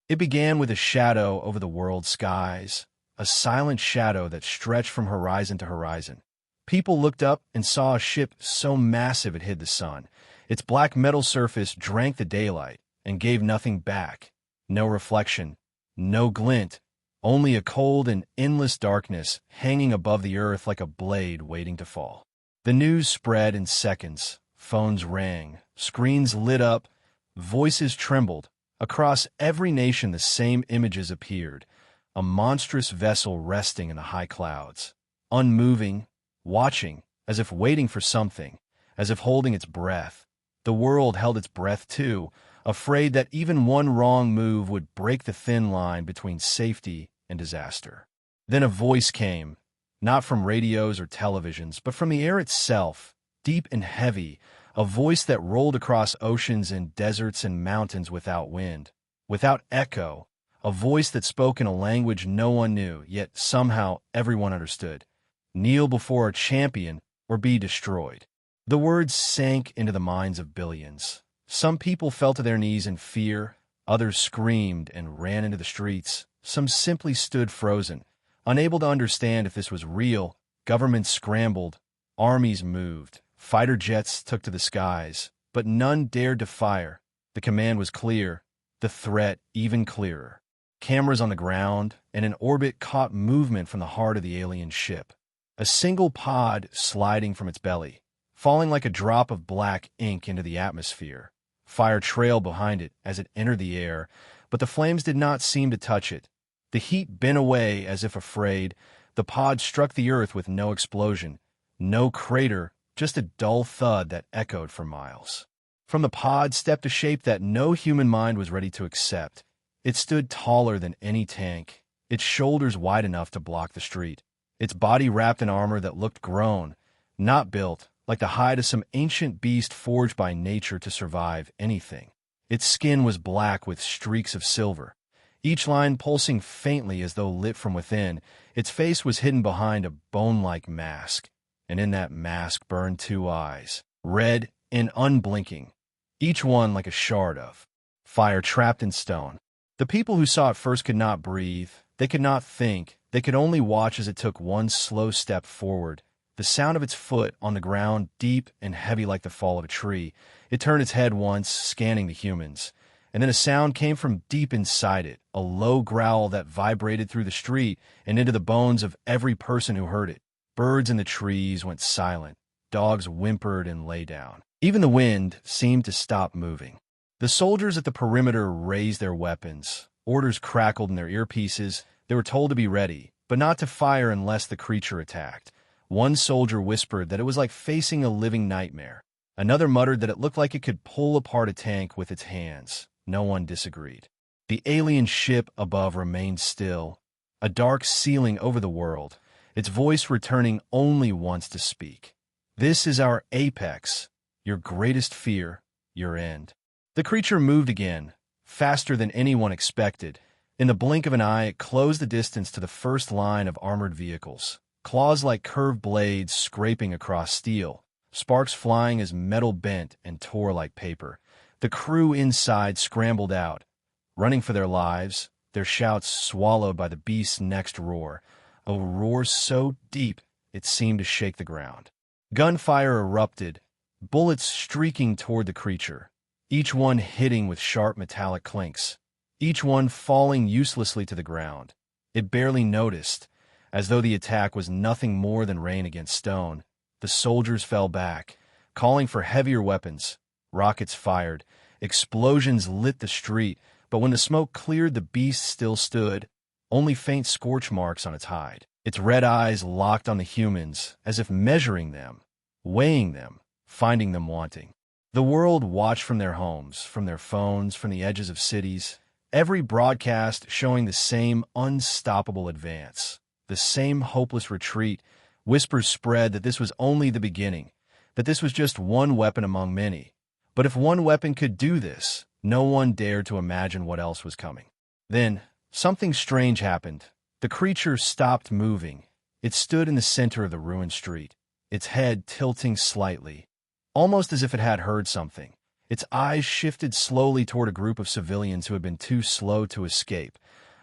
It began with a shadow over the world's skies, a silent shadow that stretched from horizon to horizon. People looked up and saw a ship so massive it hid the sun. Its black metal surface drank the daylight and gave nothing back. No reflection, no glint, only a cold and endless darkness hanging above the earth like a blade waiting to fall. The news spread in seconds. Phones rang, screens lit up, voices trembled. Across every nation the same images appeared, a monstrous vessel resting in the high clouds, unmoving, watching, as if waiting for something, as if holding its breath. The world held its breath too, afraid that even one wrong move would break the thin line between safety and disaster. Then a voice came, not from radios or televisions, but from the air itself, deep and heavy, a voice that rolled across oceans and deserts and mountains without wind, without echo, a voice that spoke in a language no one knew, yet somehow everyone understood. Kneel before a champion or be destroyed. The words sank into the minds of billions. Some people fell to their knees in fear, others screamed and ran into the streets. Some simply stood frozen, unable to understand if this was real. Governments scrambled, armies moved, fighter jets took to the skies, but none dared to fire. The command was clear, the threat even clearer. Cameras on the ground and in orbit caught movement from the heart of the alien ship. A single pod sliding from its belly, falling like a drop of black ink into the atmosphere. Fire trailed behind it as it entered the air, but the flames did not seem to touch it. The heat bent away as if afraid. The pod struck the earth with no explosion, no crater, just a dull thud that echoed for miles. From the pod stepped a shape that no human mind was ready to accept. It stood taller than any tank, its shoulders wide enough to block the street, its body wrapped in armor that looked grown, not built, like the hide of some ancient beast forged by nature to survive anything. Its skin was black with streaks of silver, each line pulsing faintly as though lit from within. Its face was hidden behind a bone-like mask, and in that mask burned two eyes, red and unblinking, each one like a shard of fire trapped in stone. The people who saw it first could not breathe, they could not think, they could only watch as it took one slow step forward, the sound of its foot on the ground deep and heavy like the fall of a tree. It turned its head once, scanning the humans, and then a sound came from deep inside it, a low growl that vibrated through the street and into the bones of every person who heard it. Birds in the trees went silent, dogs whimpered and lay down. Even the wind seemed to stop moving. The soldiers at the perimeter raised their weapons. Orders crackled in their earpieces. They were told to be ready, but not to fire unless the creature attacked. One soldier whispered that it was like facing a living nightmare. Another muttered that it looked like it could pull apart a tank with its hands. No one disagreed. The alien ship above remained still, a dark ceiling over the world, its voice returning only once to speak. This is our apex, your greatest fear, your end. The creature moved again, faster than anyone expected. In the blink of an eye, it closed the distance to the first line of armored vehicles, claws like curved blades scraping across steel, sparks flying as metal bent and tore like paper. The crew inside scrambled out, running for their lives, their shouts swallowed by the beast's next roar, a roar so deep it seemed to shake the ground. Gunfire erupted, bullets streaking toward the creature, each one hitting with sharp metallic clinks, each one falling uselessly to the ground. It barely noticed, as though the attack was nothing more than rain against stone. The soldiers fell back, calling for heavier weapons. Rockets fired, explosions lit the street, but when the smoke cleared, the beast still stood, only faint scorch marks on its hide. Its red eyes locked on the humans, as if measuring them, weighing them, finding them wanting. The world watched from their homes, from their phones, from the edges of cities, every broadcast showing the same unstoppable advance, the same hopeless retreat. Whispers spread that this was only the beginning, that this was just one weapon among many. But if one weapon could do this, no one dared to imagine what else was coming. Then, something strange happened. The creature stopped moving. It stood in the center of the ruined street, its head tilting slightly, almost as if it had heard something. Its eyes shifted slowly toward a group of civilians who had been too slow to escape.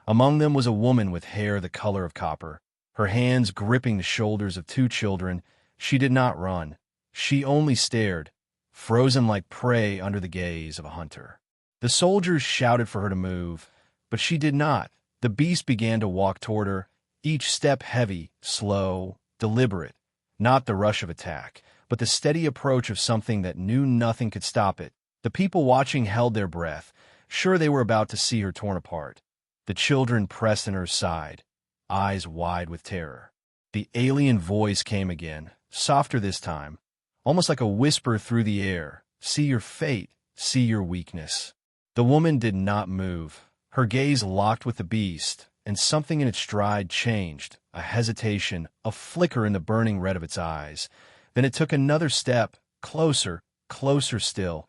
Among them was a woman with hair the color of copper, her hands gripping the shoulders of two children. She did not run. She only stared, frozen like prey under the gaze of a hunter. The soldiers shouted for her to move, but she did not. The beast began to walk toward her, each step heavy, slow, deliberate, not the rush of attack, but the steady approach of something that knew nothing could stop it. The people watching held their breath, sure they were about to see her torn apart. The children pressed in her side, eyes wide with terror. The alien voice came again, softer this time, almost like a whisper through the air. See your fate, see your weakness. The woman did not move. Her gaze locked with the beast, and something in its stride changed, a hesitation, a flicker in the burning red of its eyes. Then it took another step, closer, closer still,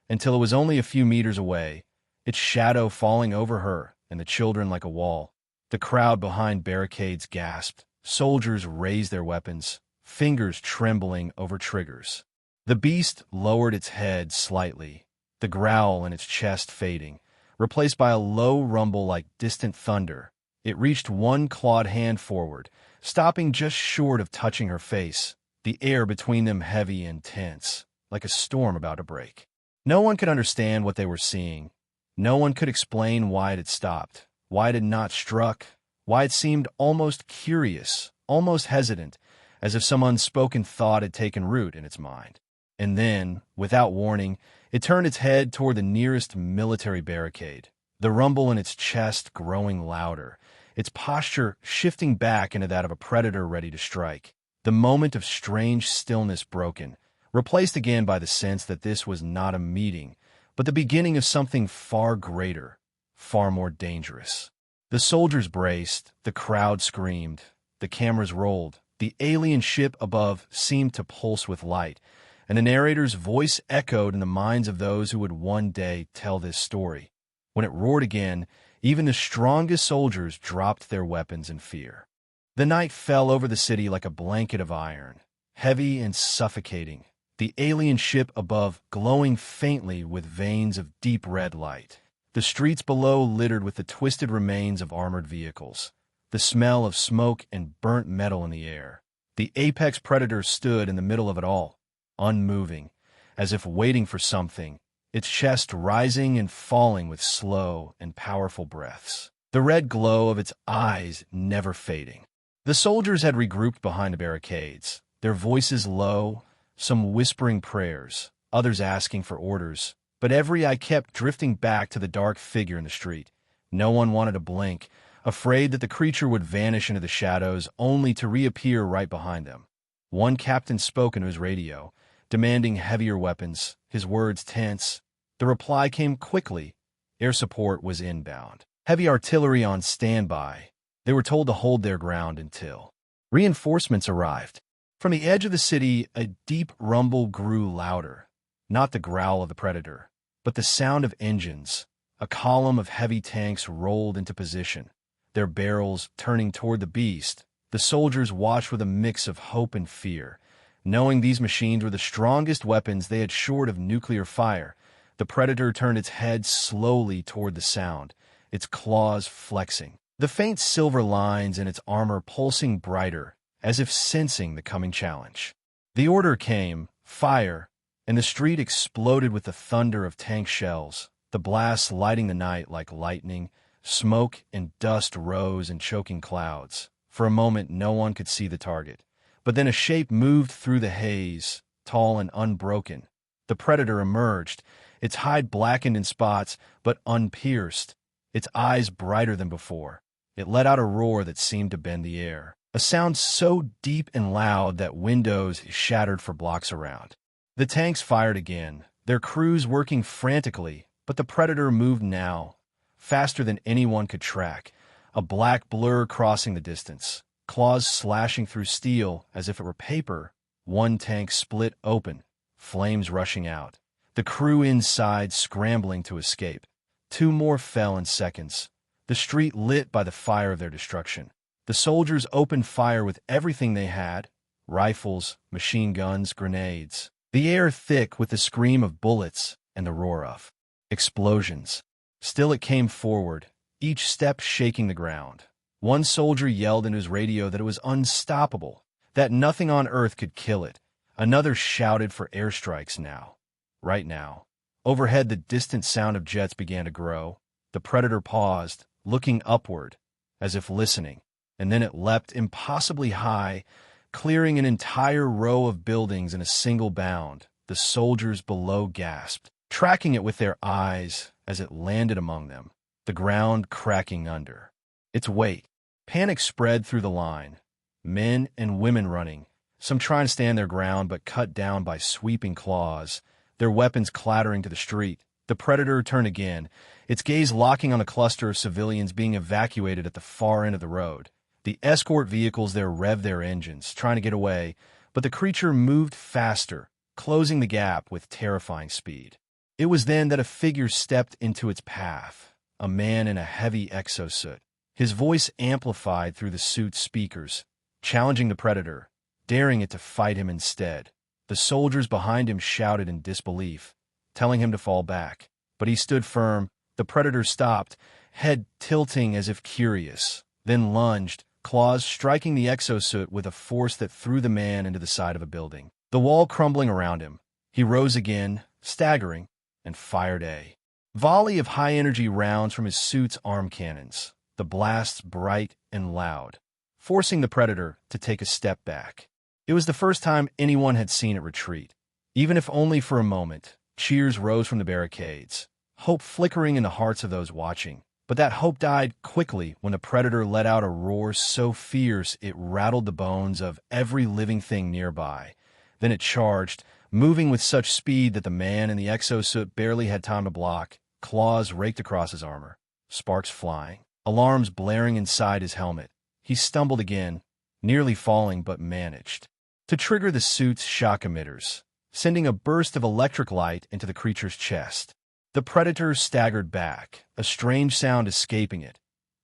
until it was only a few meters away, its shadow falling over her and the children like a wall. The crowd behind barricades gasped. Soldiers raised their weapons, fingers trembling over triggers. The beast lowered its head slightly, the growl in its chest fading, replaced by a low rumble like distant thunder. It reached one clawed hand forward, stopping just short of touching her face, the air between them heavy and tense, like a storm about to break. No one could understand what they were seeing. No one could explain why it had stopped, why it had not struck, why it seemed almost curious, almost hesitant, as if some unspoken thought had taken root in its mind. And then, without warning, it turned its head toward the nearest military barricade, the rumble in its chest growing louder, its posture shifting back into that of a predator ready to strike. The moment of strange stillness broken, replaced again by the sense that this was not a meeting, but the beginning of something far greater, far more dangerous. The soldiers braced, the crowd screamed, the cameras rolled, the alien ship above seemed to pulse with light, and the narrator's voice echoed in the minds of those who would one day tell this story. When it roared again, even the strongest soldiers dropped their weapons in fear. The night fell over the city like a blanket of iron, heavy and suffocating, the alien ship above glowing faintly with veins of deep red light. The streets below littered with the twisted remains of armored vehicles, the smell of smoke and burnt metal in the air. The apex predator stood in the middle of it all, unmoving, as if waiting for something, its chest rising and falling with slow and powerful breaths, the red glow of its eyes never fading. The soldiers had regrouped behind the barricades, their voices low, some whispering prayers, others asking for orders, but every eye kept drifting back to the dark figure in the street. No one wanted to blink, afraid that the creature would vanish into the shadows only to reappear right behind them. One captain spoke into his radio, demanding heavier weapons, his words tense. The reply came quickly. Air support was inbound. Heavy artillery on standby. They were told to hold their ground until reinforcements arrived. From the edge of the city, a deep rumble grew louder, not the growl of the predator, but the sound of engines. A column of heavy tanks rolled into position, their barrels turning toward the beast. The soldiers watched with a mix of hope and fear, knowing these machines were the strongest weapons they had short of nuclear fire. The predator turned its head slowly toward the sound, its claws flexing, the faint silver lines in its armor pulsing brighter, as if sensing the coming challenge. The order came, fire, and the street exploded with the thunder of tank shells, the blasts lighting the night like lightning. Smoke and dust rose in choking clouds. For a moment, no one could see the target. But then a shape moved through the haze, tall and unbroken. The predator emerged, its hide blackened in spots, but unpierced, its eyes brighter than before. It let out a roar that seemed to bend the air, a sound so deep and loud that windows shattered for blocks around. The tanks fired again, their crews working frantically, but the predator moved now, faster than anyone could track, a black blur crossing the distance, claws slashing through steel as if it were paper. One tank split open, flames rushing out, the crew inside scrambling to escape. Two more fell in seconds, the street lit by the fire of their destruction. The soldiers opened fire with everything they had, rifles, machine guns, grenades. The air thick with the scream of bullets, and the roar of explosions. Still it came forward, each step shaking the ground. One soldier yelled into his radio that it was unstoppable, that nothing on Earth could kill it. Another shouted for airstrikes now. Right now. Overhead, the distant sound of jets began to grow. The Predator paused, looking upward, as if listening, and then it leapt impossibly high, clearing an entire row of buildings in a single bound. The soldiers below gasped, tracking it with their eyes as it landed among them, the ground cracking under its weight. Panic spread through the line, men and women running, some trying to stand their ground but cut down by sweeping claws, their weapons clattering to the street. The Predator turned again, its gaze locking on a cluster of civilians being evacuated at the far end of the road. The escort vehicles there revved their engines, trying to get away, but the creature moved faster, closing the gap with terrifying speed. It was then that a figure stepped into its path, a man in a heavy exosuit. His voice amplified through the suit's speakers, challenging the Predator, daring it to fight him instead. The soldiers behind him shouted in disbelief, telling him to fall back. But he stood firm. The Predator stopped, head tilting as if curious, then lunged, claws striking the exosuit with a force that threw the man into the side of a building. The wall crumbling around him. He rose again, staggering, and fired a volley of high-energy rounds from his suit's arm cannons, the blasts bright and loud, forcing the Predator to take a step back. It was the first time anyone had seen it retreat. Even if only for a moment, cheers rose from the barricades, hope flickering in the hearts of those watching. But that hope died quickly when the Predator let out a roar so fierce it rattled the bones of every living thing nearby. Then it charged, moving with such speed that the man in the exosuit barely had time to block. Claws raked across his armor, sparks flying, alarms blaring inside his helmet. He stumbled again, nearly falling but managed to trigger the suit's shock emitters, sending a burst of electric light into the creature's chest. The Predator staggered back, a strange sound escaping it,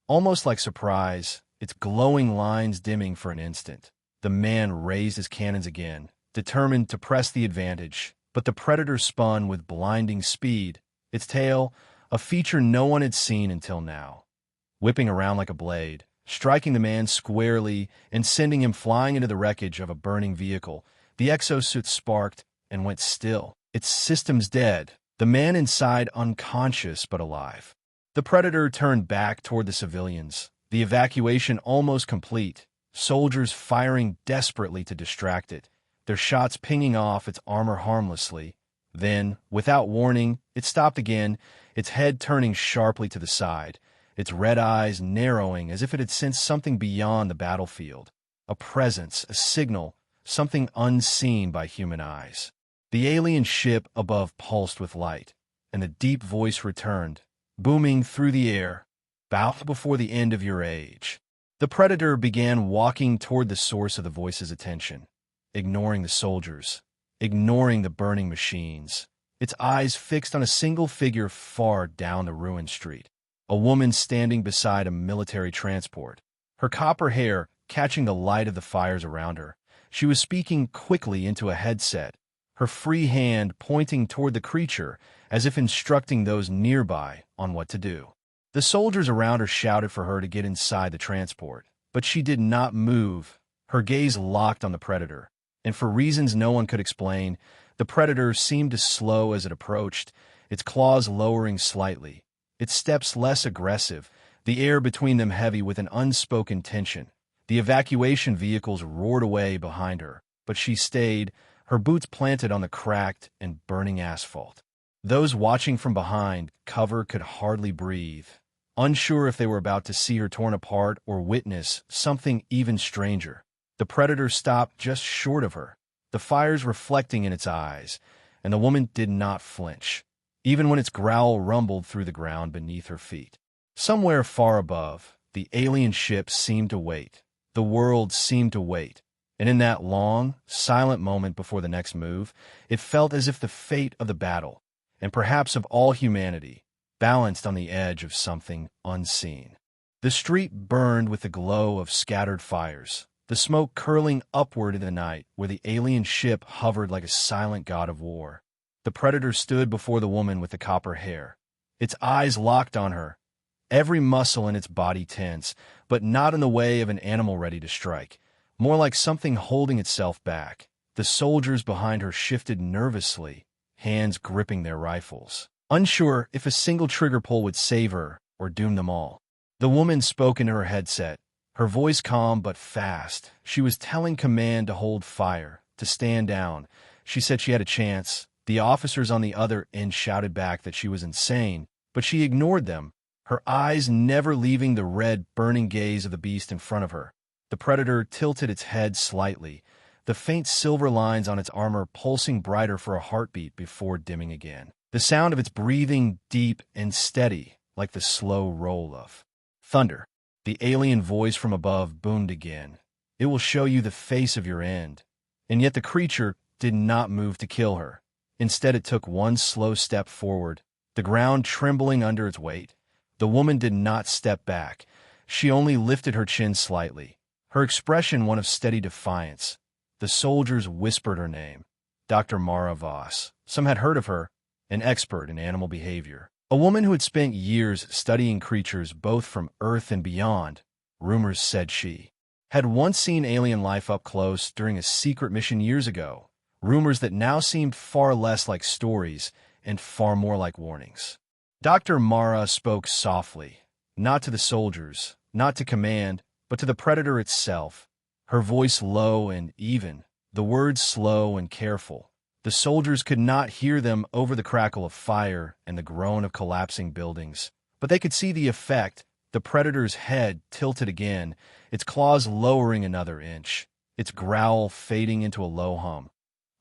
almost like surprise, its glowing lines dimming for an instant. The man raised his cannons again, determined to press the advantage, but the Predator spun with blinding speed, its tail, a feature no one had seen until now, whipping around like a blade, striking the man squarely and sending him flying into the wreckage of a burning vehicle. The exosuit sparked and went still, its systems dead, the man inside unconscious but alive. The Predator turned back toward the civilians, the evacuation almost complete, soldiers firing desperately to distract it, their shots pinging off its armor harmlessly. Then, without warning, it stopped again, its head turning sharply to the side, its red eyes narrowing as if it had sensed something beyond the battlefield, a presence, a signal, something unseen by human eyes. The alien ship above pulsed with light, and the deep voice returned, booming through the air, "Bow before the end of your age." The Predator began walking toward the source of the voice's attention, ignoring the soldiers, ignoring the burning machines, its eyes fixed on a single figure far down the ruined street, a woman standing beside a military transport, her copper hair catching the light of the fires around her. She was speaking quickly into a headset, her free hand pointing toward the creature as if instructing those nearby on what to do. The soldiers around her shouted for her to get inside the transport, but she did not move, her gaze locked on the Predator. And for reasons no one could explain, the Predator seemed to slow as it approached, its claws lowering slightly, its steps less aggressive, the air between them heavy with an unspoken tension. The evacuation vehicles roared away behind her, but she stayed, her boots planted on the cracked and burning asphalt. Those watching from behind cover could hardly breathe, unsure if they were about to see her torn apart or witness something even stranger. The Predator stopped just short of her, the fires reflecting in its eyes, and the woman did not flinch, even when its growl rumbled through the ground beneath her feet. Somewhere far above, the alien ship seemed to wait. The world seemed to wait. And in that long, silent moment before the next move, it felt as if the fate of the battle, and perhaps of all humanity, balanced on the edge of something unseen. The street burned with the glow of scattered fires, the smoke curling upward in the night where the alien ship hovered like a silent god of war. The predator stood before the woman with the copper hair. Its eyes locked on her, every muscle in its body tense, but not in the way of an animal ready to strike, more like something holding itself back. The soldiers behind her shifted nervously, hands gripping their rifles, unsure if a single trigger pull would save her or doom them all. The woman spoke into her headset, her voice calm but fast. She was telling command to hold fire, to stand down. She said she had a chance. The officers on the other end shouted back that she was insane, but she ignored them, her eyes never leaving the red, burning gaze of the beast in front of her. The predator tilted its head slightly, the faint silver lines on its armor pulsing brighter for a heartbeat before dimming again. The sound of its breathing deep and steady, like the slow roll of thunder. The alien voice from above boomed again. It will show you the face of your end. And yet the creature did not move to kill her. Instead, it took one slow step forward, the ground trembling under its weight. The woman did not step back. She only lifted her chin slightly, her expression one of steady defiance. The soldiers whispered her name, Dr. Mara Voss. Some had heard of her, an expert in animal behavior. A woman who had spent years studying creatures both from Earth and beyond, rumors said she had once seen alien life up close during a secret mission years ago. Rumors that now seemed far less like stories and far more like warnings. Dr. Mara spoke softly, not to the soldiers, not to command, but to the predator itself, her voice low and even, the words slow and careful. The soldiers could not hear them over the crackle of fire and the groan of collapsing buildings, but they could see the effect. The predator's head tilted again, its claws lowering another inch, its growl fading into a low hum,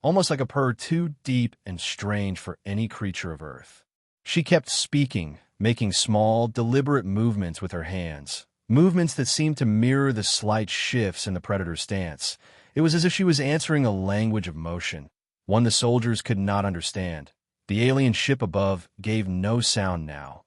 almost like a purr too deep and strange for any creature of Earth. She kept speaking, making small, deliberate movements with her hands, movements that seemed to mirror the slight shifts in the predator's stance. It was as if she was answering a language of motion, one the soldiers could not understand. The alien ship above gave no sound now,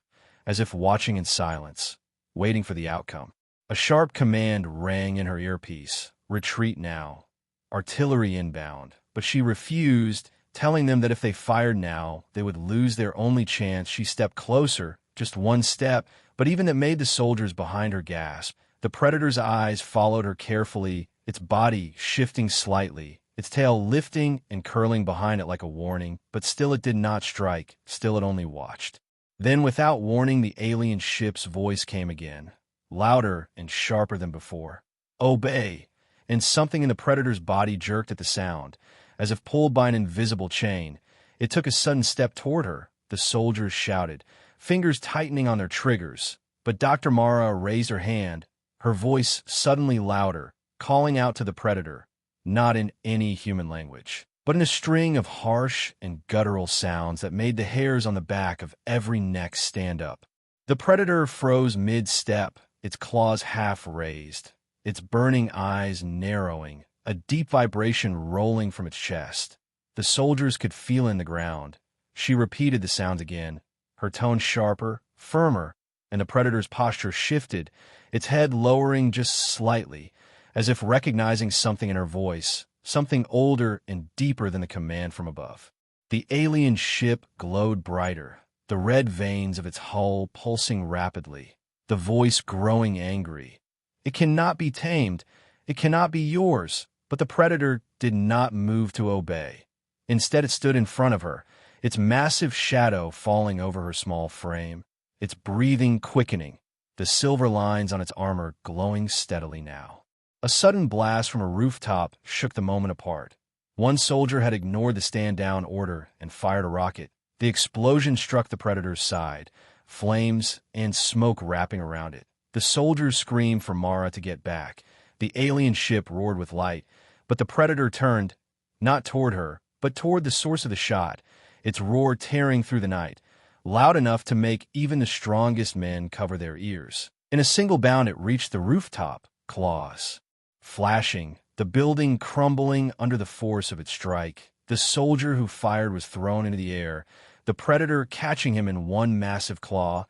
as if watching in silence, waiting for the outcome. A sharp command rang in her earpiece, retreat now, artillery inbound, but she refused, telling them that if they fired now, they would lose their only chance. She stepped closer, just one step, but even that made the soldiers behind her gasp. The predator's eyes followed her carefully, its body shifting slightly, its tail lifting and curling behind it like a warning, but still it did not strike, still it only watched. Then, without warning, the alien ship's voice came again, louder and sharper than before. Obey! And something in the predator's body jerked at the sound, as if pulled by an invisible chain. It took a sudden step toward her. The soldiers shouted, fingers tightening on their triggers. But Dr. Mara raised her hand, her voice suddenly louder, calling out to the predator, not in any human language, but in a string of harsh and guttural sounds that made the hairs on the back of every neck stand up. The predator froze mid-step, its claws half raised, its burning eyes narrowing, a deep vibration rolling from its chest. The soldiers could feel in the ground. She repeated the sounds again, her tone sharper, firmer, and the predator's posture shifted, its head lowering just slightly, as if recognizing something in her voice, something older and deeper than the command from above. The alien ship glowed brighter, the red veins of its hull pulsing rapidly, the voice growing angry. It cannot be tamed. It cannot be yours. But the predator did not move to obey. Instead, it stood in front of her, its massive shadow falling over her small frame, its breathing quickening, the silver lines on its armor glowing steadily now. A sudden blast from a rooftop shook the moment apart. One soldier had ignored the stand-down order and fired a rocket. The explosion struck the predator's side, flames and smoke wrapping around it. The soldiers screamed for Mara to get back. The alien ship roared with light, but the predator turned, not toward her, but toward the source of the shot, its roar tearing through the night, loud enough to make even the strongest men cover their ears. In a single bound it reached the rooftop, claws flashing, the building crumbling under the force of its strike. The soldier who fired was thrown into the air, the predator catching him in one massive claw,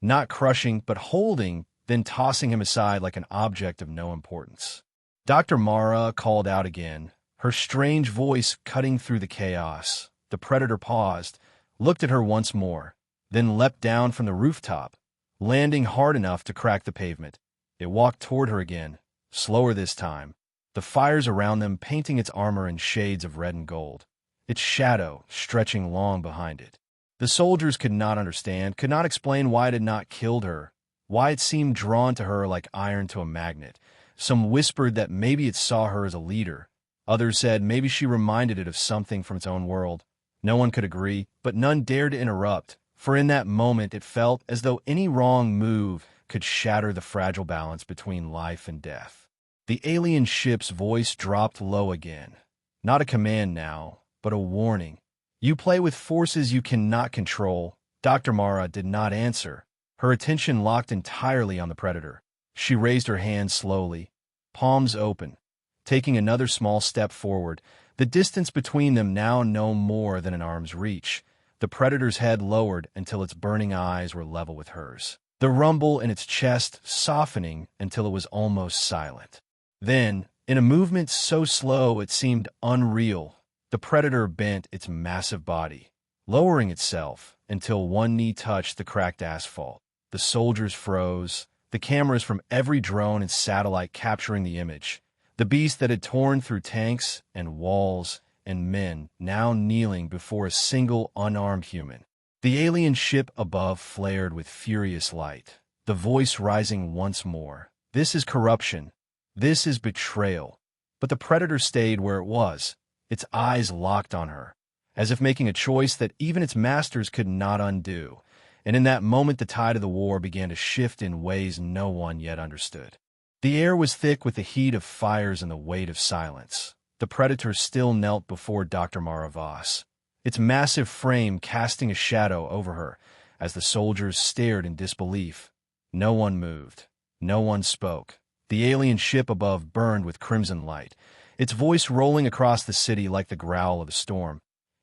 not crushing but holding, then tossing him aside like an object of no importance. Dr. Mara called out again, her strange voice cutting through the chaos. The predator paused, looked at her once more, then leapt down from the rooftop, landing hard enough to crack the pavement. It walked toward her again, slower this time, the fires around them painting its armor in shades of red and gold, its shadow stretching long behind it. The soldiers could not understand, could not explain why it had not killed her, why it seemed drawn to her like iron to a magnet. Some whispered that maybe it saw her as a leader. Others said maybe she reminded it of something from its own world. No one could agree, but none dared to interrupt, for in that moment it felt as though any wrong move could shatter the fragile balance between life and death. The alien ship's voice dropped low again. Not a command now, but a warning. You play with forces you cannot control. Dr. Mara did not answer, her attention locked entirely on the predator. She raised her hand slowly, palms open, taking another small step forward, the distance between them now no more than an arm's reach. The predator's head lowered until its burning eyes were level with hers, the rumble in its chest softening until it was almost silent. Then, in a movement so slow it seemed unreal, the predator bent its massive body, lowering itself until one knee touched the cracked asphalt. The soldiers froze, the cameras from every drone and satellite capturing the image. The beast that had torn through tanks and walls and men now kneeling before a single unarmed human. The alien ship above flared with furious light, the voice rising once more. This is corruption. This is betrayal. But the predator stayed where it was, its eyes locked on her, as if making a choice that even its masters could not undo. And in that moment the tide of the war began to shift in ways no one yet understood. The air was thick with the heat of fires and the weight of silence. The predator still knelt before Dr. Mara Voss, its massive frame casting a shadow over her as the soldiers stared in disbelief. No one moved. No one spoke. The alien ship above burned with crimson light, its voice rolling across the city like the growl of a storm.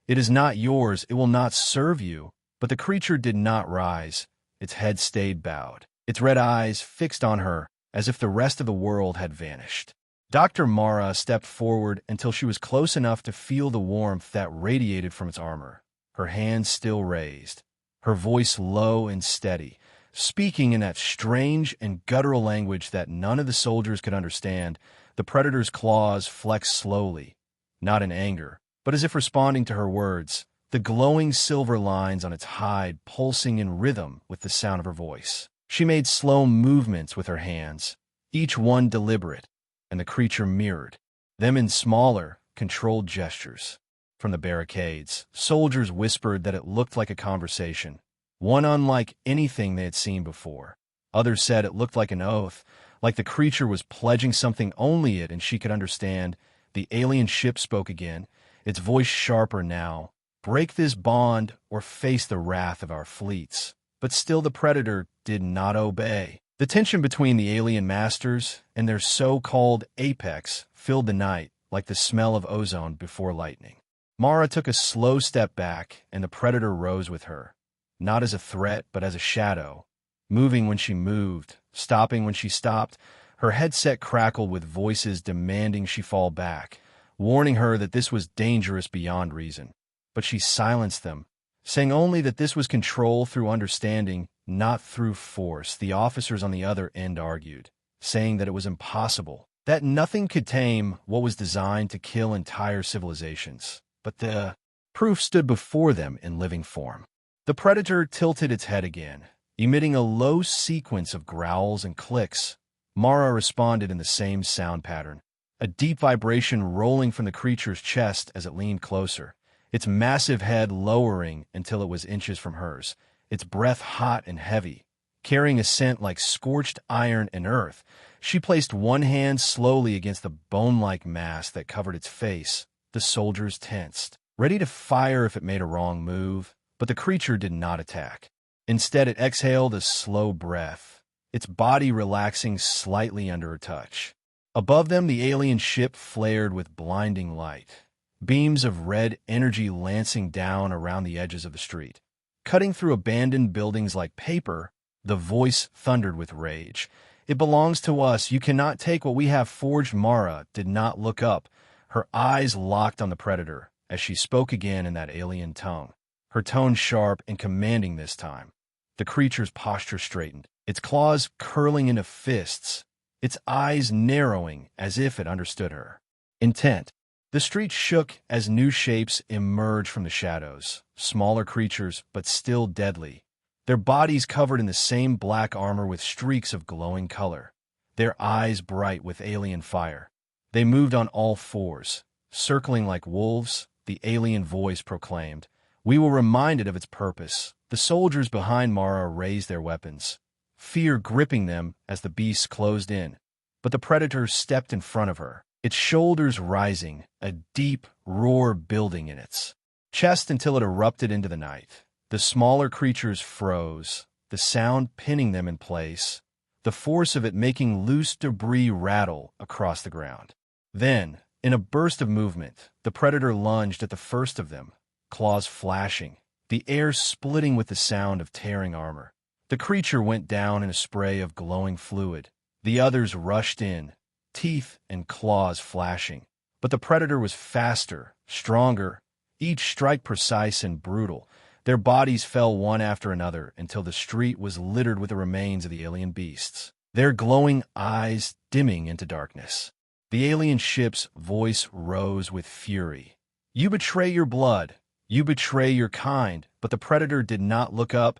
It is not yours, it will not serve you. But the creature did not rise. Its head stayed bowed, its red eyes fixed on her as if the rest of the world had vanished. Dr. Mara stepped forward until she was close enough to feel the warmth that radiated from its armor, her hands still raised, her voice low and steady, speaking in that strange and guttural language that none of the soldiers could understand. The predator's claws flexed slowly, not in anger, but as if responding to her words, the glowing silver lines on its hide pulsing in rhythm with the sound of her voice. She made slow movements with her hands, each one deliberate, and the creature mirrored them in smaller, controlled gestures. From the barricades, soldiers whispered that it looked like a conversation, one unlike anything they had seen before. Others said it looked like an oath, like the creature was pledging something only it and she could understand. The alien ship spoke again, its voice sharper now. Break this bond or face the wrath of our fleets. But still the predator did not obey. The tension between the alien masters and their so-called apex filled the night like the smell of ozone before lightning. Mara took a slow step back, and the predator rose with her, not as a threat but as a shadow, moving when she moved, stopping when she stopped. Her headset crackled with voices demanding she fall back, warning her that this was dangerous beyond reason. But she silenced them, saying only that this was control through understanding, not through force. The officers on the other end argued, saying that it was impossible, that nothing could tame what was designed to kill entire civilizations. But the proof stood before them in living form. The predator tilted its head again, emitting a low sequence of growls and clicks. Mara responded in the same sound pattern, a deep vibration rolling from the creature's chest as it leaned closer, its massive head lowering until it was inches from hers, its breath hot and heavy, carrying a scent like scorched iron and earth. She placed one hand slowly against the bone-like mass that covered its face. The soldiers tensed, ready to fire if it made a wrong move, but the creature did not attack. Instead, it exhaled a slow breath, its body relaxing slightly under her touch. Above them, the alien ship flared with blinding light, beams of red energy lancing down around the edges of the street. Cutting through abandoned buildings like paper, the voice thundered with rage. It belongs to us. You cannot take what we have forged. Mara did not look up, her eyes locked on the predator, as she spoke again in that alien tongue, her tone sharp and commanding this time. The creature's posture straightened, its claws curling into fists, its eyes narrowing as if it understood her intent. The street shook as new shapes emerged from the shadows, smaller creatures but still deadly, their bodies covered in the same black armor with streaks of glowing color, their eyes bright with alien fire. They moved on all fours, circling like wolves. The alien voice proclaimed. We were reminded of its purpose. The soldiers behind Mara raised their weapons, fear gripping them as the beasts closed in. But the predator stepped in front of her, its shoulders rising, a deep roar building in its chest until it erupted into the night. The smaller creatures froze, the sound pinning them in place, the force of it making loose debris rattle across the ground. Then, in a burst of movement, the predator lunged at the first of them, claws flashing, the air splitting with the sound of tearing armor. The creature went down in a spray of glowing fluid. The others rushed in, teeth and claws flashing. But the predator was faster, stronger, each strike precise and brutal. Their bodies fell one after another until the street was littered with the remains of the alien beasts, their glowing eyes dimming into darkness. The alien ship's voice rose with fury. You betray your blood. You betray your kind. But the predator did not look up.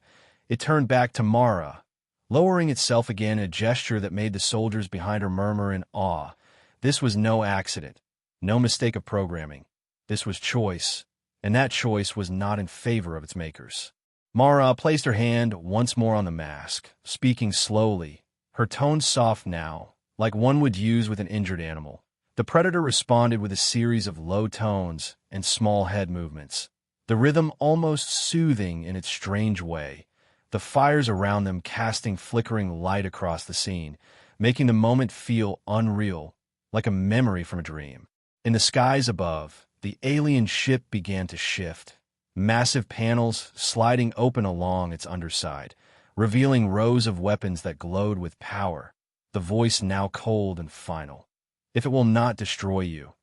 It turned back to Mara, lowering itself again in a gesture that made the soldiers behind her murmur in awe. This was no accident, no mistake of programming. This was choice, and that choice was not in favor of its makers. Mara placed her hand once more on the mask, speaking slowly, her tone soft now, like one would use with an injured animal. The predator responded with a series of low tones and small head movements, the rhythm almost soothing in its strange way, the fires around them casting flickering light across the scene, making the moment feel unreal, like a memory from a dream. In the skies above, the alien ship began to shift, massive panels sliding open along its underside, revealing rows of weapons that glowed with power, the voice now cold and final. If it will not destroy you,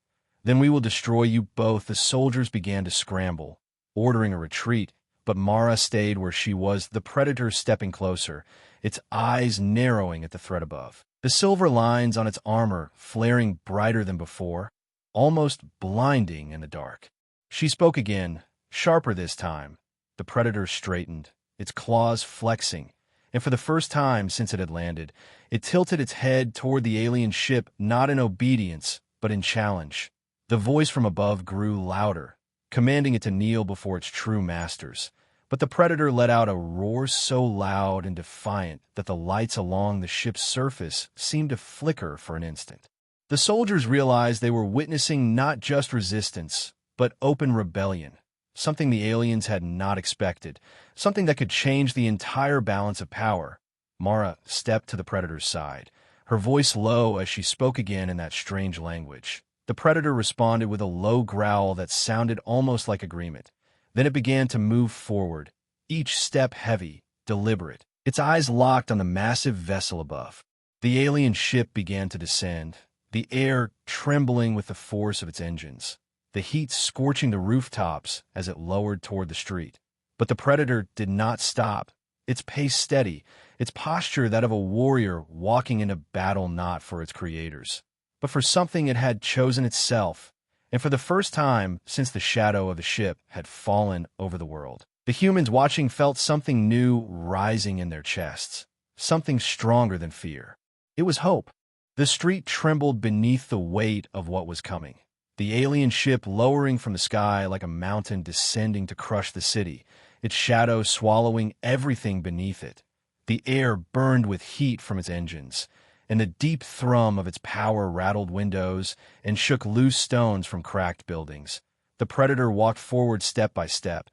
then we will destroy you both. The soldiers began to scramble, ordering a retreat, but Mara stayed where she was, the predator stepping closer, its eyes narrowing at the threat above. The silver lines on its armor flaring brighter than before, almost blinding in the dark. She spoke again, sharper this time. The predator straightened, its claws flexing, and for the first time since it had landed, it tilted its head toward the alien ship, not in obedience, but in challenge. The voice from above grew louder, commanding it to kneel before its true masters. But the predator let out a roar so loud and defiant that the lights along the ship's surface seemed to flicker for an instant. The soldiers realized they were witnessing not just resistance, but open rebellion, something the aliens had not expected, something that could change the entire balance of power. Mara stepped to the predator's side, her voice low as she spoke again in that strange language. The predator responded with a low growl that sounded almost like agreement. Then it began to move forward, each step heavy, deliberate, its eyes locked on the massive vessel above. The alien ship began to descend, the air trembling with the force of its engines, the heat scorching the rooftops as it lowered toward the street. But the predator did not stop, its pace steady, its posture that of a warrior walking into battle not for its creators, but for something it had chosen itself. And for the first time since the shadow of the ship had fallen over the world, the humans watching felt something new rising in their chests, something stronger than fear. It was hope. The street trembled beneath the weight of what was coming. The alien ship lowering from the sky like a mountain descending to crush the city, its shadow swallowing everything beneath it. The air burned with heat from its engines, and the deep thrum of its power rattled windows and shook loose stones from cracked buildings. The predator walked forward step by step,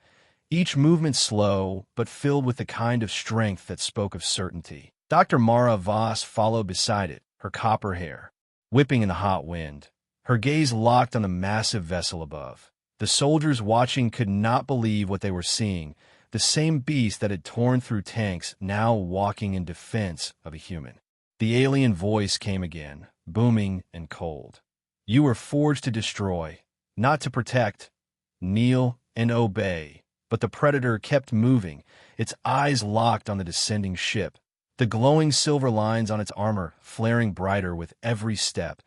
each movement slow but filled with the kind of strength that spoke of certainty. Dr. Mara Voss followed beside it, her copper hair whipping in the hot wind, her gaze locked on the massive vessel above. The soldiers watching could not believe what they were seeing, the same beast that had torn through tanks now walking in defense of a human. The alien voice came again, booming and cold. You were forged to destroy, not to protect. kneel, and obey. But the predator kept moving, its eyes locked on the descending ship, the glowing silver lines on its armor flaring brighter with every step,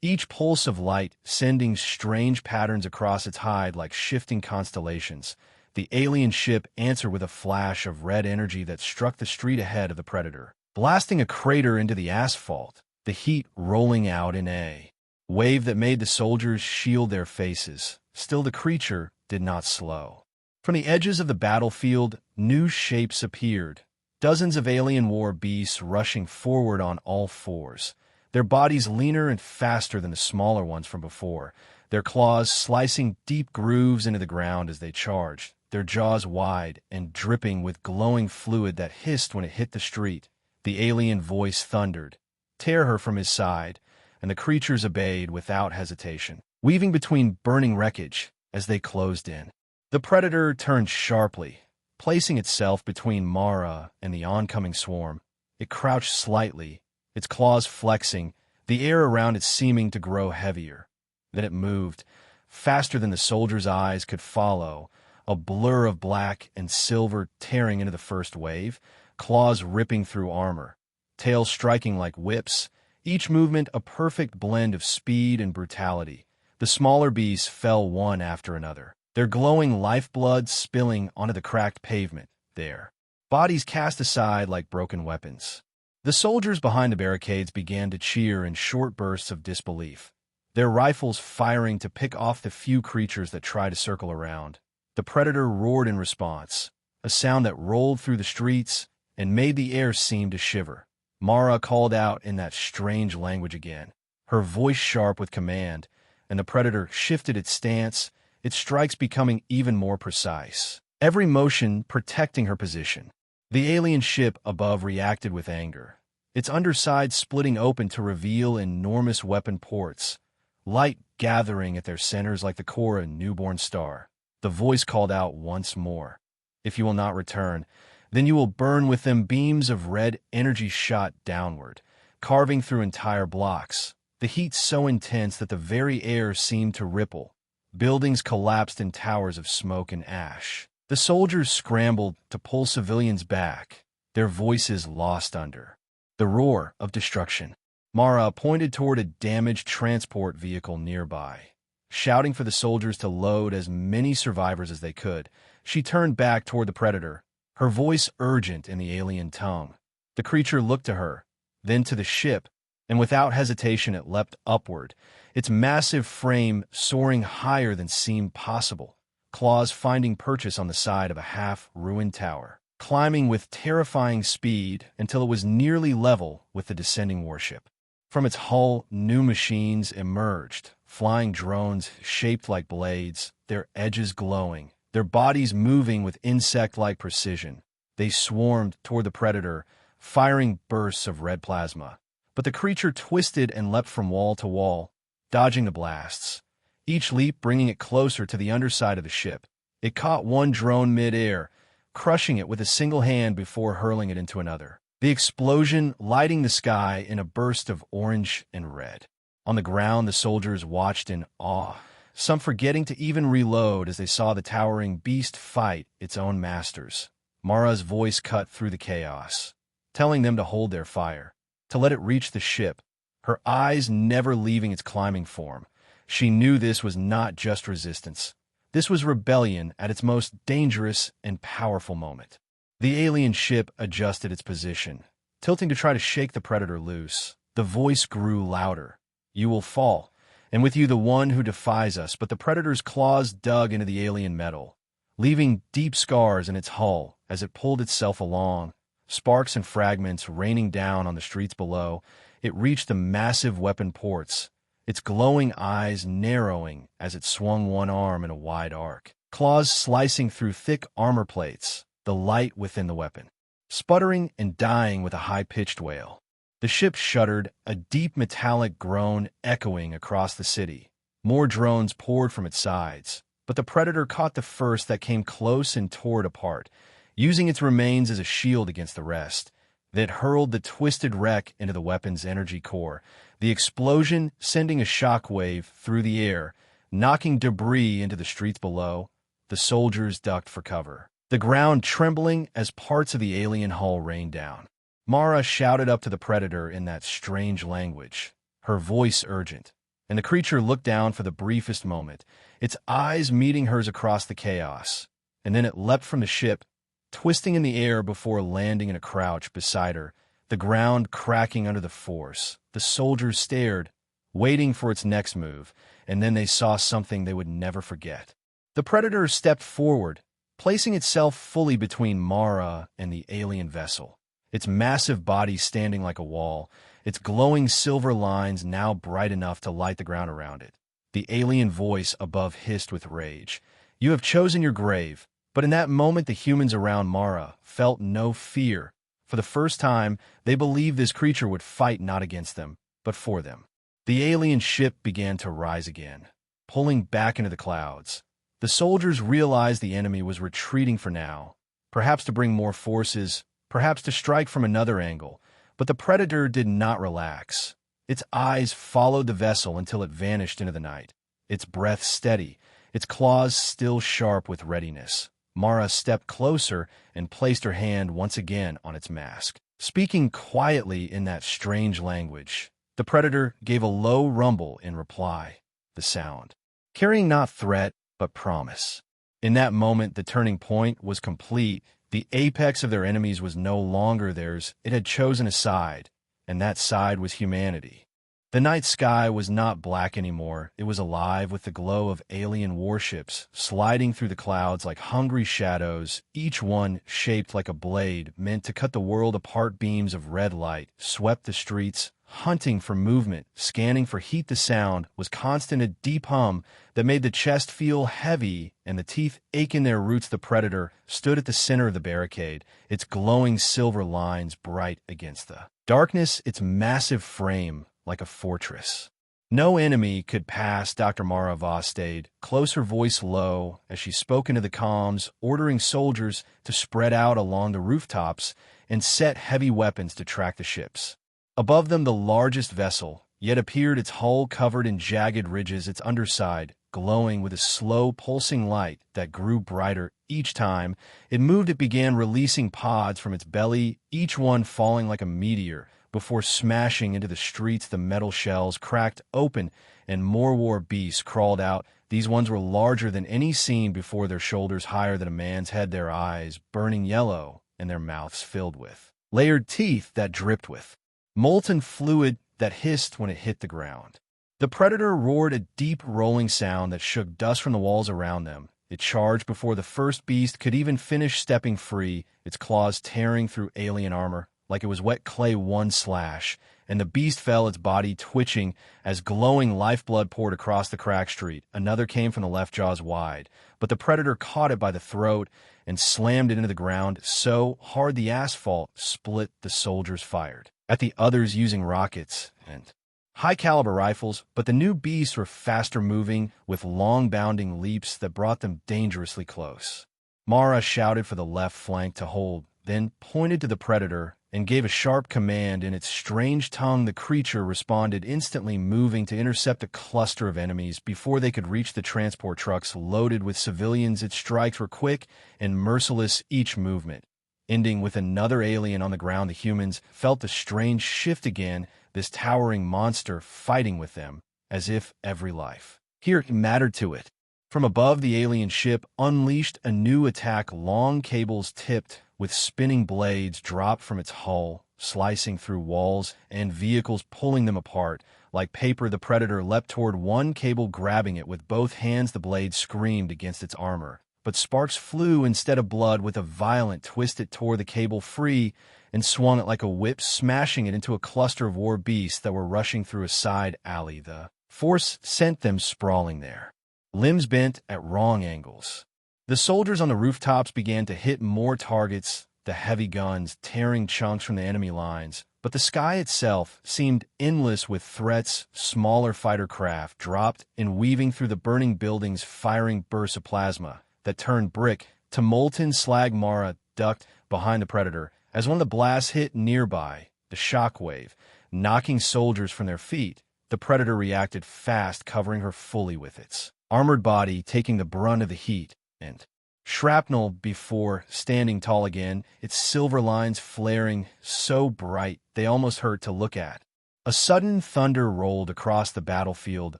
each pulse of light sending strange patterns across its hide like shifting constellations. The alien ship answered with a flash of red energy that struck the street ahead of the predator, blasting a crater into the asphalt, the heat rolling out in a wave that made the soldiers shield their faces. Still, the creature did not slow. From the edges of the battlefield, new shapes appeared, dozens of alien war beasts rushing forward on all fours, their bodies leaner and faster than the smaller ones from before, their claws slicing deep grooves into the ground as they charged, their jaws wide and dripping with glowing fluid that hissed when it hit the street. The alien voice thundered, "Tear her from his side," and the creatures obeyed without hesitation, weaving between burning wreckage as they closed in. The predator turned sharply, placing itself between Mara and the oncoming swarm. It crouched slightly, its claws flexing, the air around it seeming to grow heavier. Then it moved, faster than the soldiers' eyes could follow, a blur of black and silver tearing into the first wave, claws ripping through armor, tails striking like whips, each movement a perfect blend of speed and brutality. The smaller beasts fell one after another, their glowing lifeblood spilling onto the cracked pavement, their bodies cast aside like broken weapons. The soldiers behind the barricades began to cheer in short bursts of disbelief, their rifles firing to pick off the few creatures that tried to circle around. The predator roared in response, a sound that rolled through the streets and made the air seem to shiver. Mara called out in that strange language again, her voice sharp with command, and the predator shifted its stance, its strikes becoming even more precise, every motion protecting her position. The alien ship above reacted with anger, its underside splitting open to reveal enormous weapon ports, light gathering at their centers like the core of a newborn star. The voice called out once more, "If you will not return, then you will burn with them." Beams of red energy shot downward, carving through entire blocks, the heat so intense that the very air seemed to ripple. Buildings collapsed in towers of smoke and ash. The soldiers scrambled to pull civilians back, their voices lost under the roar of destruction. Mara pointed toward a damaged transport vehicle nearby, shouting for the soldiers to load as many survivors as they could. She turned back toward the predator, her voice urgent in the alien tongue. The creature looked to her, then to the ship, and without hesitation it leapt upward, its massive frame soaring higher than seemed possible, claws finding purchase on the side of a half-ruined tower, climbing with terrifying speed until it was nearly level with the descending warship. From its hull, new machines emerged, flying drones shaped like blades, their edges glowing, their bodies moving with insect-like precision. They swarmed toward the predator, firing bursts of red plasma. But the creature twisted and leapt from wall to wall, dodging the blasts, each leap bringing it closer to the underside of the ship. It caught one drone mid-air, crushing it with a single hand before hurling it into another, the explosion lighting the sky in a burst of orange and red. On the ground, the soldiers watched in awe, some forgetting to even reload as they saw the towering beast fight its own masters. Mara's voice cut through the chaos, telling them to hold their fire, to let it reach the ship, her eyes never leaving its climbing form. She knew this was not just resistance. This was rebellion at its most dangerous and powerful moment. The alien ship adjusted its position, tilting to try to shake the predator loose. The voice grew louder. "You will fall, and with you the one who defies us." But the predator's claws dug into the alien metal, leaving deep scars in its hull as it pulled itself along, sparks and fragments raining down on the streets below. It reached the massive weapon ports, its glowing eyes narrowing as it swung one arm in a wide arc, claws slicing through thick armor plates, the light within the weapon, sputtering and dying with a high-pitched wail. The ship shuddered, a deep metallic groan echoing across the city. More drones poured from its sides, but the predator caught the first that came close and tore it apart, using its remains as a shield against the rest. That hurled the twisted wreck into the weapon's energy core, the explosion sending a shock wave through the air, knocking debris into the streets below. The soldiers ducked for cover, the ground trembling as parts of the alien hull rained down. Mara shouted up to the predator in that strange language, her voice urgent, and the creature looked down for the briefest moment, its eyes meeting hers across the chaos. And then it leapt from the ship, twisting in the air before landing in a crouch beside her, the ground cracking under the force. The soldiers stared, waiting for its next move, and then they saw something they would never forget. The predator stepped forward, placing itself fully between Mara and the alien vessel, its massive body standing like a wall, its glowing silver lines now bright enough to light the ground around it. The alien voice above hissed with rage. "You have chosen your grave." But in that moment, the humans around Mara felt no fear. For the first time, they believed this creature would fight not against them, but for them. The alien ship began to rise again, pulling back into the clouds. The soldiers realized the enemy was retreating for now, perhaps to bring more forces, perhaps to strike from another angle. But the predator did not relax. Its eyes followed the vessel until it vanished into the night, its breath steady, its claws still sharp with readiness. Mara stepped closer and placed her hand once again on its mask. Speaking quietly in that strange language, the predator gave a low rumble in reply, the sound, carrying not threat, but promise. In that moment, the turning point was complete. The apex of their enemies was no longer theirs. It had chosen a side, and that side was humanity. The night sky was not black anymore. It was alive with the glow of alien warships, sliding through the clouds like hungry shadows, each one shaped like a blade meant to cut the world apart. Beams of red light swept the streets, hunting for movement, scanning for heat. The sound was constant, a deep hum that made the chest feel heavy and the teeth ache in their roots. The predator stood at the center of the barricade, its glowing silver lines bright against the darkness, its massive frame like a fortress. No enemy could pass. Dr. Mara Voss stayed close, her voice low, as she spoke into the comms, ordering soldiers to spread out along the rooftops and set heavy weapons to track the ships. Above them, the largest vessel yet appeared, its hull covered in jagged ridges, its underside glowing with a slow, pulsing light that grew brighter each time it moved. It began releasing pods from its belly, each one falling like a meteor before smashing into the streets. The metal shells cracked open and more war beasts crawled out. These ones were larger than any seen before, their shoulders higher than a man's head, their eyes burning yellow and their mouths filled with layered teeth that dripped with molten fluid that hissed when it hit the ground. The predator roared, a deep rolling sound that shook dust from the walls around them. It charged before the first beast could even finish stepping free, its claws tearing through alien armor like it was wet clay. One slash, and the beast fell, its body twitching as glowing lifeblood poured across the cracked street. Another came from the left, jaws wide, but the predator caught it by the throat and slammed it into the ground so hard the asphalt split. The soldiers fired at the others using rockets and high-caliber rifles, but the new beasts were faster moving, with long bounding leaps that brought them dangerously close. Mara shouted for the left flank to hold, then pointed to the predator and gave a sharp command in its strange tongue. The creature responded instantly, moving to intercept a cluster of enemies before they could reach the transport trucks loaded with civilians. Its strikes were quick and merciless, each movement ending with another alien on the ground. The humans felt the strange shift again, this towering monster fighting with them, as if every life here mattered to it. From above, the alien ship unleashed a new attack. Long cables tipped with spinning blades dropped from its hull, slicing through walls and vehicles, pulling them apart like paper. The predator leapt toward one cable, grabbing it with both hands. The blade screamed against its armor, but sparks flew instead of blood. With a violent twist, it tore the cable free and swung it like a whip, smashing it into a cluster of war beasts that were rushing through a side alley. The force sent them sprawling there, limbs bent at wrong angles. The soldiers on the rooftops began to hit more targets, the heavy guns tearing chunks from the enemy lines, but the sky itself seemed endless with threats. Smaller fighter craft dropped and weaving through the burning buildings, firing bursts of plasma that turned brick to molten slag. Mara ducked behind the predator as one of the blasts hit nearby, the shockwave knocking soldiers from their feet. The predator reacted fast, covering her fully with its armored body taking the brunt of the heat, and shrapnel before standing tall again, its silver lines flaring so bright they almost hurt to look at. A sudden thunder rolled across the battlefield,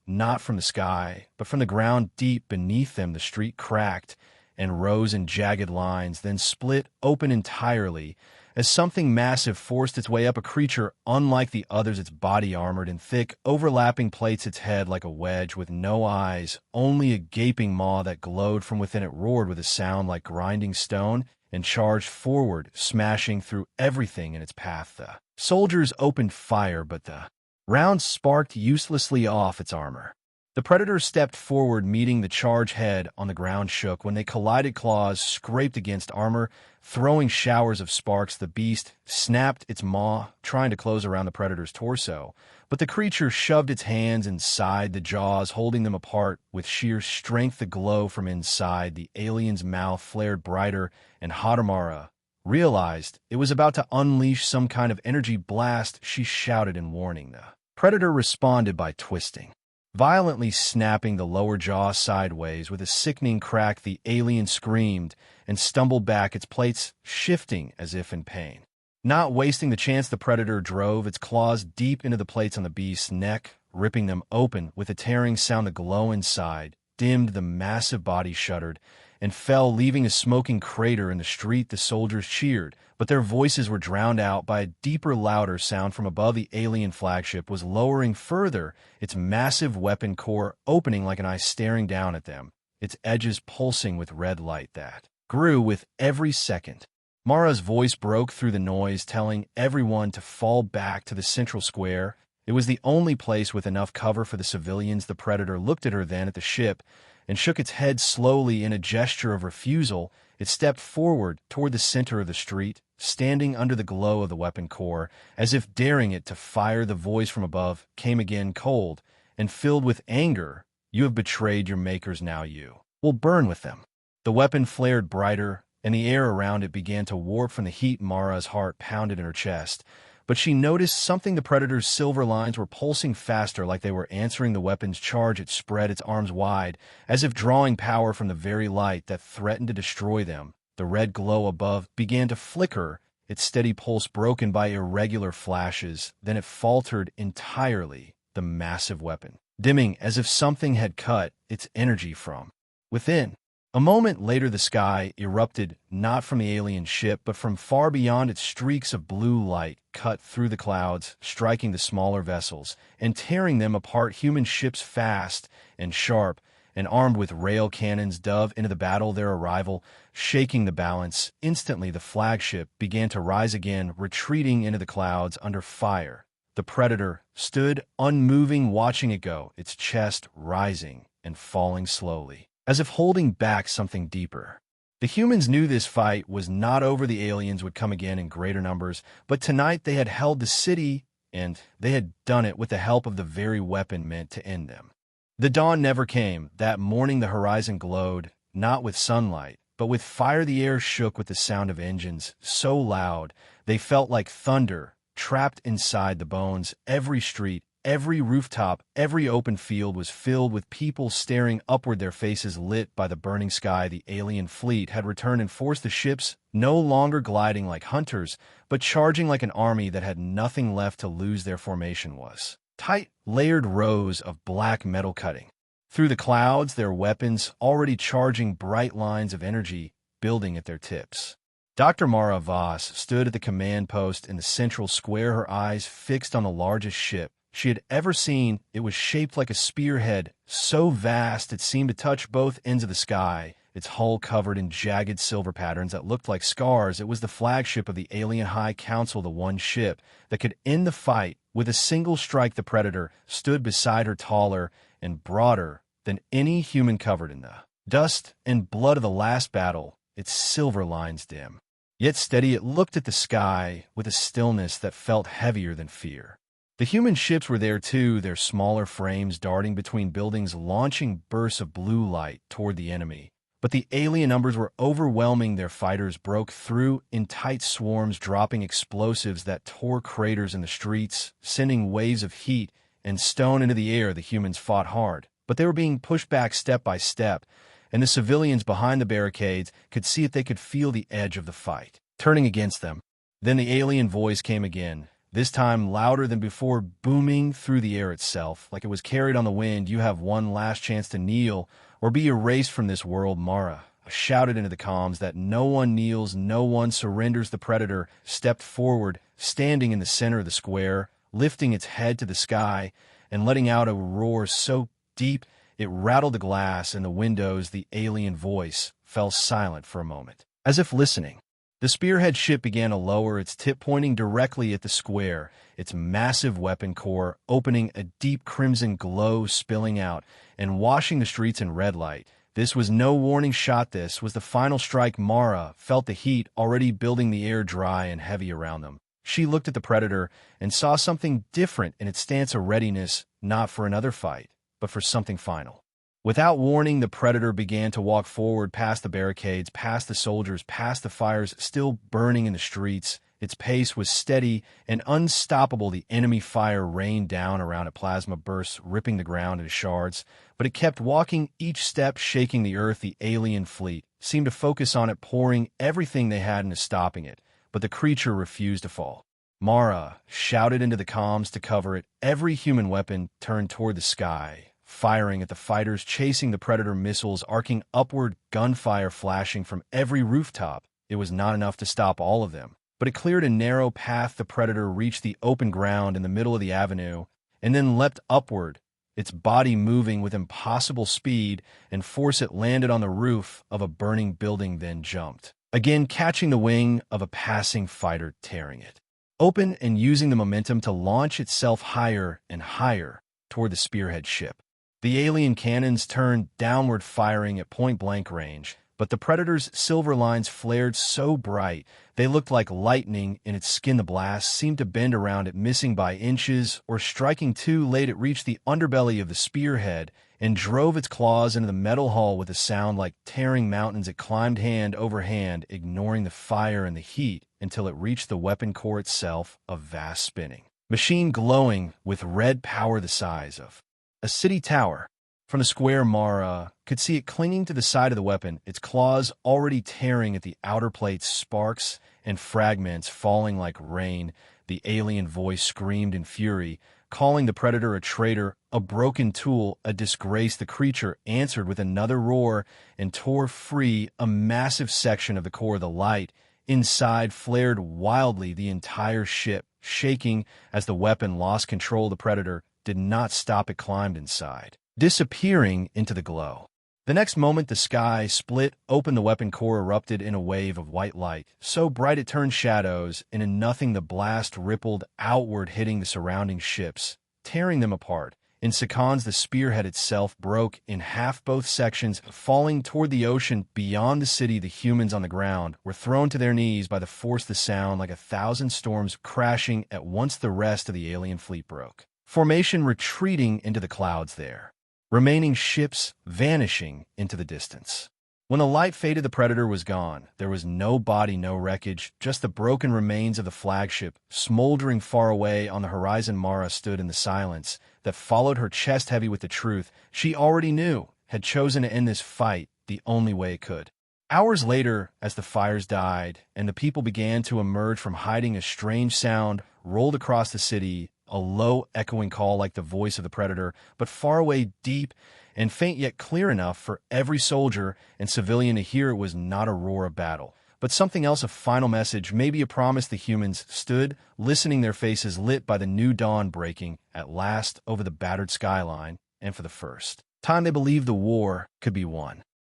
not from the sky, but from the ground deep beneath them. The street cracked and rose in jagged lines, then split open entirely, as something massive forced its way up. A creature unlike the others, its body armored in thick, overlapping plates, its head like a wedge with no eyes, only a gaping maw that glowed from within. It roared with a sound like grinding stone and charged forward, smashing through everything in its path. The soldiers opened fire, but the rounds sparked uselessly off its armor. The predator stepped forward, meeting the charge head on. The ground shook when they collided. Claws scraped against armor, throwing showers of sparks. The beast snapped its maw, trying to close around the predator's torso, but the creature shoved its hands inside the jaws, holding them apart with sheer strength. The glow from inside the alien's mouth flared brighter, and Hadamara realized it was about to unleash some kind of energy blast. She shouted in warning. The predator responded by twisting, violently snapping the lower jaw sideways. With a sickening crack, the alien screamed and stumbled back, its plates shifting as if in pain. Not wasting the chance, the predator drove its claws deep into the plates on the beast's neck, ripping them open. With a tearing sound, the glow inside dimmed, the massive body shuddered and fell, leaving a smoking crater in the street. The soldiers cheered, but their voices were drowned out by a deeper, louder sound from above. The alien flagship was lowering further, its massive weapon core opening like an eye staring down at them, its edges pulsing with red light that grew with every second. Mara's voice broke through the noise, telling everyone to fall back to the central square. It was the only place with enough cover for the civilians. The predator looked at her, then at the ship, and shook its head slowly in a gesture of refusal. It stepped forward toward the center of the street, standing under the glow of the weapon core, as if daring it to fire. The voice from above came again, cold and filled with anger. "You have betrayed your makers. Now you will burn with them." The weapon flared brighter, and the air around it began to warp from the heat. Mara's heart pounded in her chest, but she noticed something. The predator's silver lines were pulsing faster, like they were answering the weapon's charge. It spread its arms wide, as if drawing power from the very light that threatened to destroy them. The red glow above began to flicker, its steady pulse broken by irregular flashes. Then it faltered entirely, the massive weapon dimming as if something had cut its energy from within. A moment later, the sky erupted, not from the alien ship, but from far beyond it. Streaks of blue light cut through the clouds, striking the smaller vessels and tearing them apart. Human ships, fast and sharp and armed with rail cannons, dove into the battle. Their arrival shaking the balance. Instantly, the flagship began to rise again, retreating into the clouds under fire. The predator stood unmoving, watching it go, its chest rising and falling slowly, as if holding back something deeper. The humans knew this fight was not over. The aliens would come again in greater numbers, but tonight they had held the city, and they had done it with the help of the very weapon meant to end them. The dawn never came. That morning the horizon glowed, not with sunlight, but with fire. The air shook with the sound of engines, so loud they felt like thunder, trapped inside the bones. Every street, every rooftop, every open field was filled with people staring upward, their faces lit by the burning sky. The alien fleet had returned in force, the ships no longer gliding like hunters, but charging like an army that had nothing left to lose. Their formation was tight, layered rows of black metal cutting through the clouds, their weapons already charging, bright lines of energy building at their tips. Dr. Mara Voss stood at the command post in the central square, her eyes fixed on the largest ship she had ever seen. It was shaped like a spearhead, so vast it seemed to touch both ends of the sky, its hull covered in jagged silver patterns that looked like scars. It was the flagship of the Alien High Council, the one ship that could end the fight with a single strike. The Predator stood beside her, taller and broader than any human, covered in the dust and blood of the last battle, its silver lines dim, yet steady. It looked at the sky with a stillness that felt heavier than fear. The human ships were there too, their smaller frames darting between buildings, launching bursts of blue light toward the enemy. But the alien numbers were overwhelming. Their fighters broke through in tight swarms, dropping explosives that tore craters in the streets, sending waves of heat and stone into the air. The humans fought hard, but they were being pushed back step by step, and the civilians behind the barricades could see that they could feel the edge of the fight turning against them. Then the alien voice came again, this time louder than before, booming through the air itself, like it was carried on the wind. "You have one last chance to kneel or be erased from this world, Mara." Shouted into the comms that no one kneels, no one surrenders. The Predator stepped forward, standing in the center of the square, lifting its head to the sky and letting out a roar so deep it rattled the glass and the windows. The alien voice fell silent for a moment, as if listening. The spearhead ship began to lower, its tip pointing directly at the square, its massive weapon core opening, a deep crimson glow spilling out and washing the streets in red light. This was no warning shot. This was the final strike. Mara felt the heat already building, the air dry and heavy around them. She looked at the Predator and saw something different in its stance, a readiness, not for another fight, but for something final. Without warning, the Predator began to walk forward past the barricades, past the soldiers, past the fires still burning in the streets. Its pace was steady and unstoppable. The enemy fire rained down around it, plasma bursts ripping the ground into shards, but it kept walking, each step shaking the earth. The alien fleet seemed to focus on it, pouring everything they had into stopping it, but the creature refused to fall. Mara shouted into the comms to cover it. Every human weapon turned toward the sky, firing at the fighters chasing the Predator, missiles arcing upward, gunfire flashing from every rooftop. It was not enough to stop all of them, but it cleared a narrow path. The Predator reached the open ground in the middle of the avenue and then leapt upward, its body moving with impossible speed and force. It landed on the roof of a burning building, then jumped, again catching the wing of a passing fighter, tearing it open and using the momentum to launch itself higher and higher toward the spearhead ship. The alien cannons turned downward, firing at point-blank range, but the Predator's silver lines flared so bright they looked like lightning in its skin. The blast seemed to bend around it, missing by inches or striking too late. It reached the underbelly of the spearhead and drove its claws into the metal hull with a sound like tearing mountains. It climbed hand over hand, ignoring the fire and the heat, until it reached the weapon core itself, a vast spinning machine glowing with red power the size of a city tower. From the square, Mara could see it clinging to the side of the weapon, its claws already tearing at the outer plate, sparks and fragments falling like rain. The alien voice screamed in fury, calling the Predator a traitor, a broken tool, a disgrace. The creature answered with another roar and tore free a massive section of the core. The light inside flared wildly, the entire ship shaking as the weapon lost control. The Predator did not stop. It climbed inside, disappearing into the glow. The next moment, the sky split open. The weapon core erupted in a wave of white light, so bright it turned shadows into nothing. The blast rippled outward, hitting the surrounding ships, tearing them apart. In seconds, the spearhead itself broke in half, both sections falling toward the ocean beyond the city. The humans on the ground were thrown to their knees by the force, the sound like 1,000 storms crashing at once. The rest of the alien fleet broke formation, retreating into the clouds there, remaining ships vanishing into the distance. When the light faded, the Predator was gone. There was no body, no wreckage, just the broken remains of the flagship, smoldering far away on the horizon. Mara stood in the silence that followed, her chest heavy with the truth she already knew, had chosen to end this fight the only way it could. Hours later, as the fires died and the people began to emerge from hiding, a strange sound rolled across the city, a low, echoing call like the voice of the Predator, but far away, deep and faint, yet clear enough for every soldier and civilian to hear. It was not a roar of battle, but something else, a final message, maybe a promise. The humans stood, listening, their faces lit by the new dawn breaking at last over the battered skyline, and for the first time they believed the war could be won.